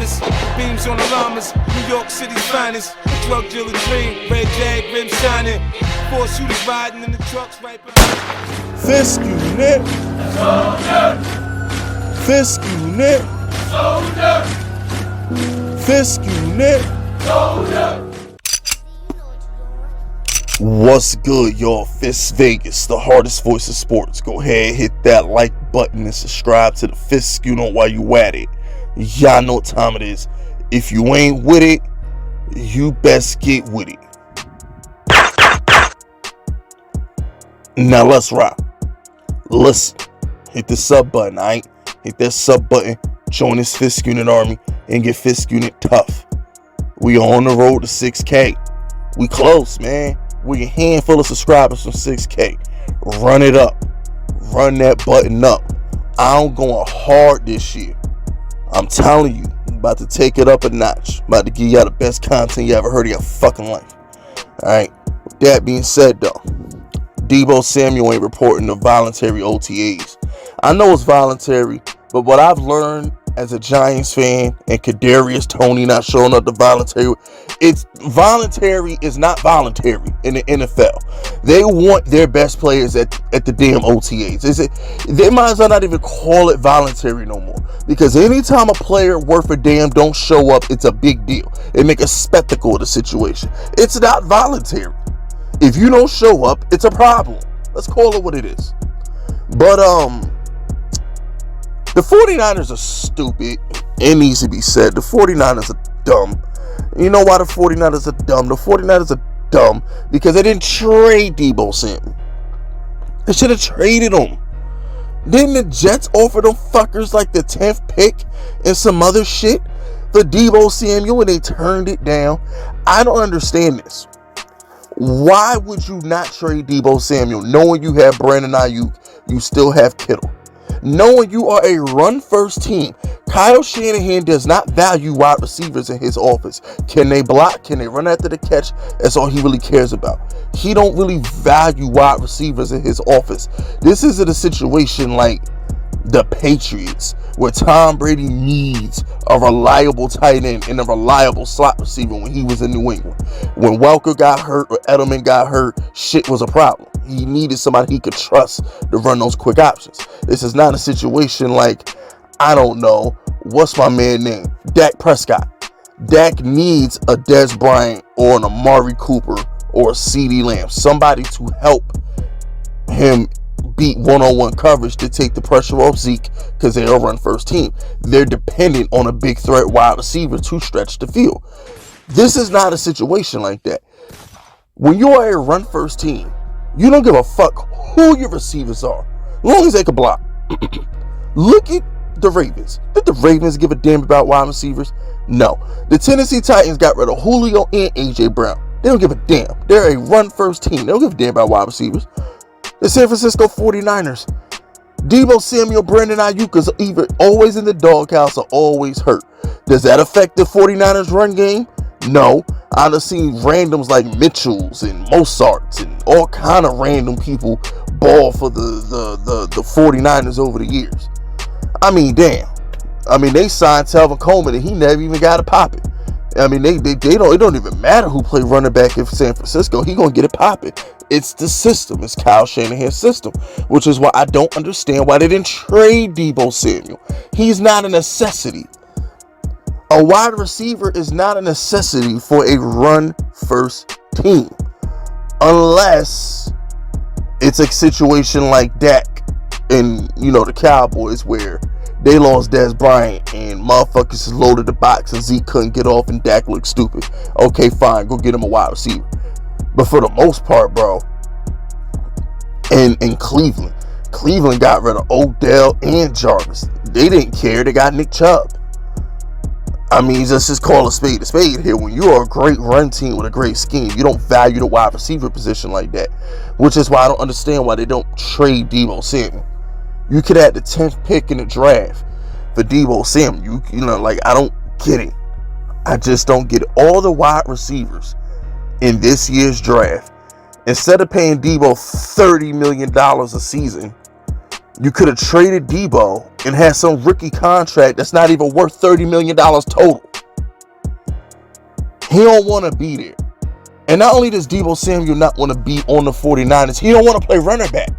diamonds, beams on the llamas, New York City's finest. Drug dealer dream, red jag rim shining. Four shooters riding in the trucks right behind. Fisk unit. Soldier. Fisk unit. Soldier. Fisk unit. Soldier. What's good, y'all? Fisk Vegas, the hardest voice of sports. Go ahead, hit that like button and subscribe to the Fisk unit while you at it. Y'all know what time it is. If you ain't with it, you best get with it. Now let's rock. Listen, hit the sub button, alright? Hit that sub button, join this Fisk unit army, and get Fisk unit tough. We are on the road to 6K. We close, man. We a handful of subscribers from 6K. Run it up. Run that button up. I'm going hard this year. I'm telling you, I'm about to take it up a notch. I'm about to give y'all the best content you ever heard of your fucking life. Alright, with that being said though, Deebo Samuel ain't reporting the voluntary OTAs. I know it's voluntary, but what I've learned as a Giants fan and Kadarius Toney not showing up to voluntary, it's voluntary is not voluntary in the NFL. They want their best players at the damn OTAs. They might as well not even call it voluntary no more, because anytime a player worth a damn don't show up, it's a big deal. They make a spectacle of the situation. It's not voluntary. If you don't show up, it's a problem. Let's call it what it is. But the 49ers are stupid. It needs to be said. The 49ers are dumb. You know why the 49ers are dumb? The 49ers are dumb because they didn't trade Deebo Samuel. They should have traded him. Didn't the Jets offer them fuckers like the 10th pick and some other shit for Deebo Samuel and they turned it down? I don't understand this. Why would you not trade Deebo Samuel knowing you have Brandon Ayuk, you still have Kittle? Knowing you are a run-first team, Kyle Shanahan does not value wide receivers in his office. Can they block? Can they run after the catch? That's all he really cares about. He don't really value wide receivers in his office. This isn't a situation like the Patriots, where Tom Brady needs a reliable tight end and a reliable slot receiver when he was in New England. When Welker got hurt or Edelman got hurt, shit was a problem. He needed somebody he could trust to run those quick options. This is not a situation like, I don't know, what's my man name? Dak Prescott. Dak needs a Dez Bryant or an Amari Cooper or a CeeDee Lamb. Somebody to help him beat one-on-one coverage to take the pressure off Zeke, because they're a run-first team. They're dependent on a big threat wide receiver to stretch the field. This is not a situation like that. When you are a run-first team, you don't give a fuck who your receivers are, as long as they can block. Look at the Ravens. Did the Ravens give a damn about wide receivers? No. The Tennessee Titans got rid of Julio and A.J. Brown. They don't give a damn. They're a run-first team. They don't give a damn about wide receivers. The San Francisco 49ers, Deebo Samuel, Brandon Ayuk is either always in the doghouse or always hurt. Does that affect the 49ers run game? No. I've seen randoms like Mitchells and Mozarts and all kind of random people ball for the 49ers over the years. I mean, damn. I mean, they signed Telvin Coleman and he never even got to pop it. I mean, they don't. It don't even matter who play running back in San Francisco. He gonna get it popping. It's the system. It's Kyle Shanahan's system, which is why I don't understand why they didn't trade Deebo Samuel. He's not a necessity. A wide receiver is not a necessity for a run-first team, unless it's a situation like Dak and the Cowboys, where they lost Dez Bryant and motherfuckers loaded the box and Zeke couldn't get off and Dak looked stupid. Okay, fine, go get him a wide receiver. But for the most part, bro, in Cleveland got rid of Odell and Jarvis. They didn't care. They got Nick Chubb. I mean, let's just call a spade here. When you are a great run team with a great scheme, you don't value the wide receiver position like that, which is why I don't understand why they don't trade Deebo Samuel. You could add the 10th pick in the draft for Deebo Samuel. I don't get it. I just don't get it. All the wide receivers in this year's draft, instead of paying Deebo $30 million a season, You could have traded Deebo and had some rookie contract that's not even worth $30 million total. He don't want to be there. And not only does Deebo Samuel not want to be on the 49ers, he don't want to play running back.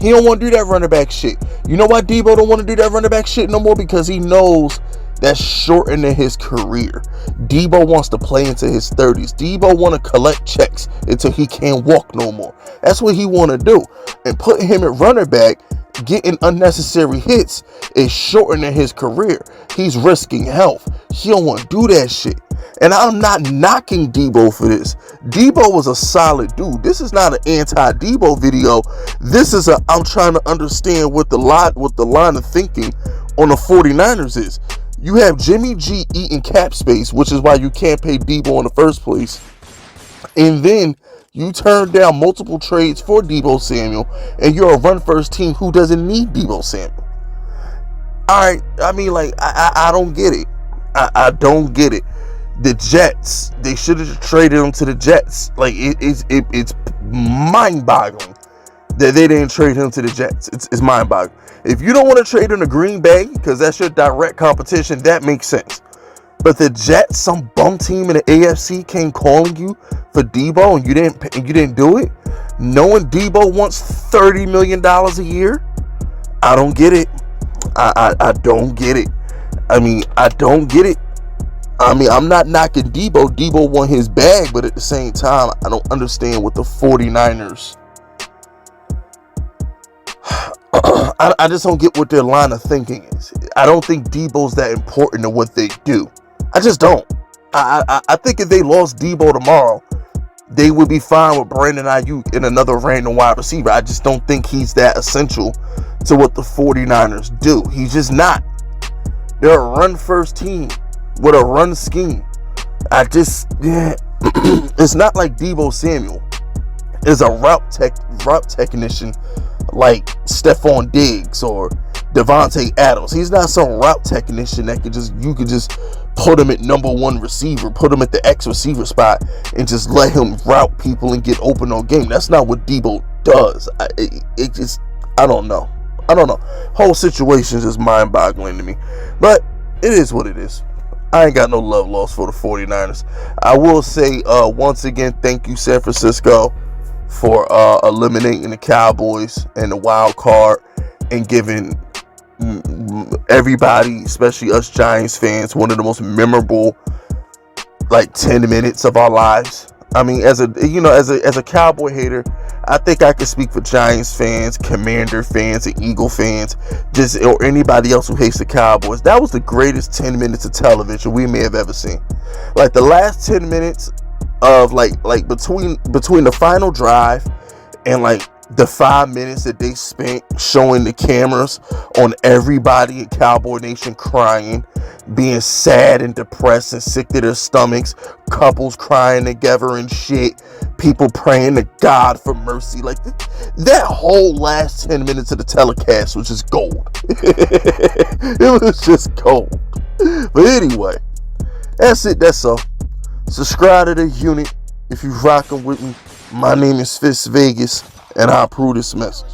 He don't want to do that running back shit. You know why Deebo don't want to do that running back shit no more? Because he knows that's shortening his career. Deebo wants to play into his 30s. Deebo want to collect checks until he can't walk no more. That's what he want to do. And putting him at running back, getting unnecessary hits, is shortening his career. He's risking health. He don't want to do that shit. And I'm not knocking Deebo for this. Deebo was a solid dude. This is not an anti-Deebo video. This is I'm trying to understand what the line of thinking on the 49ers is. You have Jimmy G eating cap space, which is why you can't pay Deebo in the first place. And then you turn down multiple trades for Deebo Samuel, and you're a run-first team who doesn't need Deebo Samuel. All right, I mean, like, I don't get it. I don't get it. The Jets, they should have traded him to the Jets. Like, it's mind-boggling that they didn't trade him to the Jets. It's mind-boggling. If you don't want to trade him to Green Bay, because that's your direct competition, that makes sense. But the Jets, some bum team in the AFC, came calling you for Deebo, and you didn't do it, knowing Deebo wants $30 million a year. I don't get it. I don't get it. I mean, I don't get it. I mean, I'm not knocking Deebo. Deebo won his bag, but at the same time, I don't understand what the 49ers. I just don't get what their line of thinking is. I don't think Deebo's that important to what they do. I just don't. I think if they lost Deebo tomorrow, they would be fine with Brandon Ayuk and another random wide receiver. I just don't think he's that essential to what the 49ers do. He's just not. They're a run-first team with a run scheme. It's not like Deebo Samuel is a route technician like Stephon Diggs or Devontae Adams. He's not some route technician that you could just put him at number one receiver, put him at the X receiver spot, and just let him route people and get open on game. That's not what Deebo does. I don't know. Whole situation is just mind-boggling to me. But it is what it is. I ain't got no love lost for the 49ers. I will say once again, thank you, San Francisco, for eliminating the Cowboys and the wild card and giving everybody, especially us Giants fans, one of the most memorable 10 minutes of our lives. I mean, as a Cowboy hater, I think I can speak for Giants fans, Commander fans, and Eagle fans, or anybody else who hates the Cowboys. That was the greatest 10 minutes of television we may have ever seen. Like the last 10 minutes of between the final drive and the 5 minutes that they spent showing the cameras on everybody in Cowboy Nation crying, being sad and depressed and sick to their stomachs, couples crying together and shit, people praying to God for mercy. That whole last 10 minutes of the telecast was just gold. It was just gold. But anyway, that's it. That's all. Subscribe to the unit if you rocking with me. My name is Fist Vegas, and I approve this message.